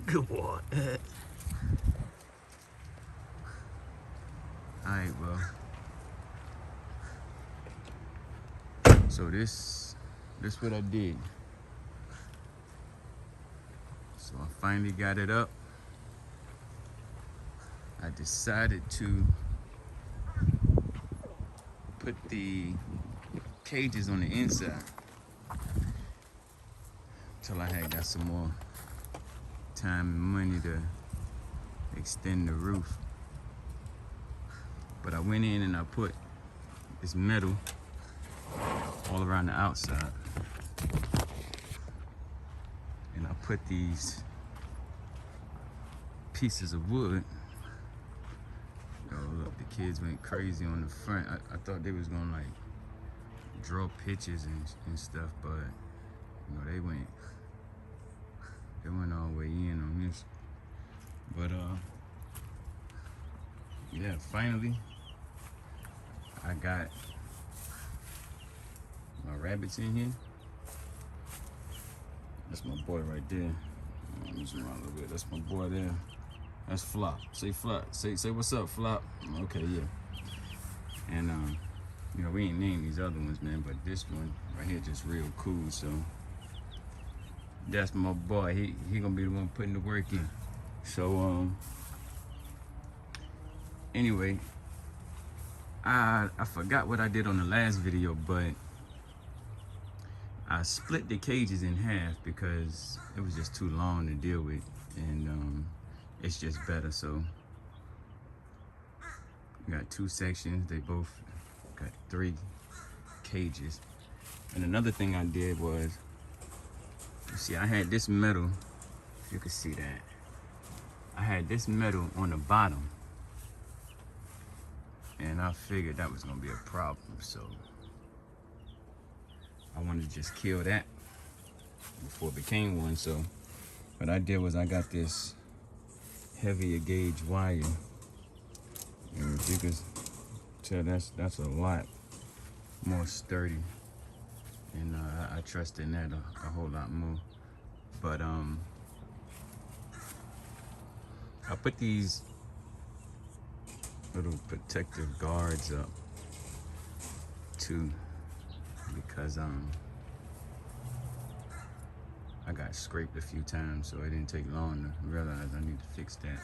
Good boy. Alright, well. So this what I did. So I finally got it up. I decided to put the cages on the inside until I had got some more time and money to extend the roof. But I went in and I put this metal all around the outside. And I put these pieces of wood. Oh, look, the kids went crazy on the front. I thought they was gonna like draw pictures and stuff, but you know, they went all the way in on this. But yeah, finally I got my rabbits in here. That's my boy right there. Let me zoom around a little bit. That's my boy there. That's Flop. Say Flop. Say what's up, Flop. Okay, yeah. And you know, we ain't named these other ones, man, but this one right here just real cool. So that's my boy. He gonna be the one putting the work in. So anyway, I forgot what I did on the last video, but I split the cages in half because it was just too long to deal with, and it's just better. So we got two sections. They both got 3 cages. And another thing I did was, you see, I had this metal, if you can see that. I had this metal on the bottom, and I figured that was gonna be a problem, so I wanted to just kill that before it became one. So what I did was I got this heavier gauge wire, and if you can tell, that's a lot more sturdy, and I trust in that a whole lot more. But I put these little protective guards up too, because I got scraped a few times, so it didn't take long to realize I need to fix that.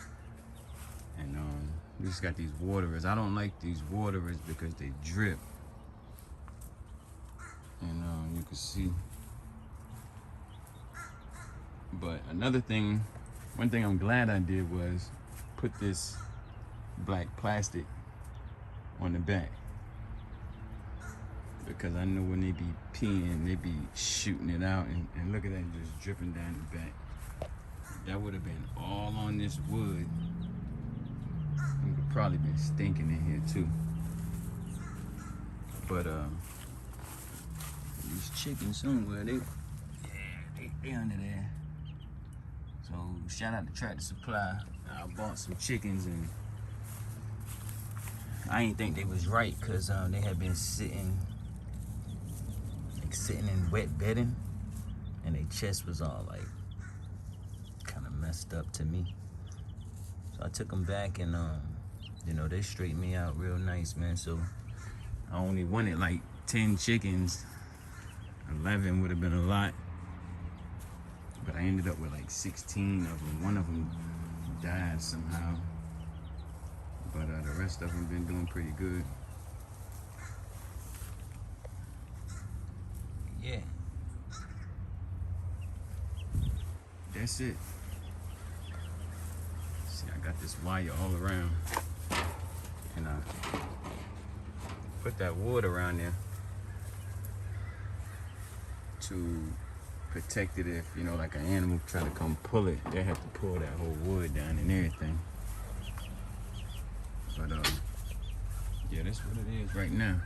And we just got these waterers. I don't like these waterers because they drip, and you can see. But one thing I'm glad I did was put this black plastic on the back, because I know when they be peeing, they be shooting it out, and look at that, just dripping down the back. That would have been all on this wood. It could probably been stinking in here too. But these chickens somewhere, they under there. So shout out to Tractor Supply. I bought some chickens, and I didn't think they was right, because they had been sitting in wet bedding, and their chest was all like kind of messed up to me. So I took them back, and you know, they straightened me out real nice, man. So I only wanted like 10 chickens. 11 would have been a lot, but I ended up with like 16 of them. One of them died somehow, but the rest of them been doing pretty good. Yeah, that's it. See, I got this wire all around, and I put that wood around there to protect it. If, you know, like an animal try to come pull it, they have to pull that whole wood down and everything. But yeah, that's what it is right now.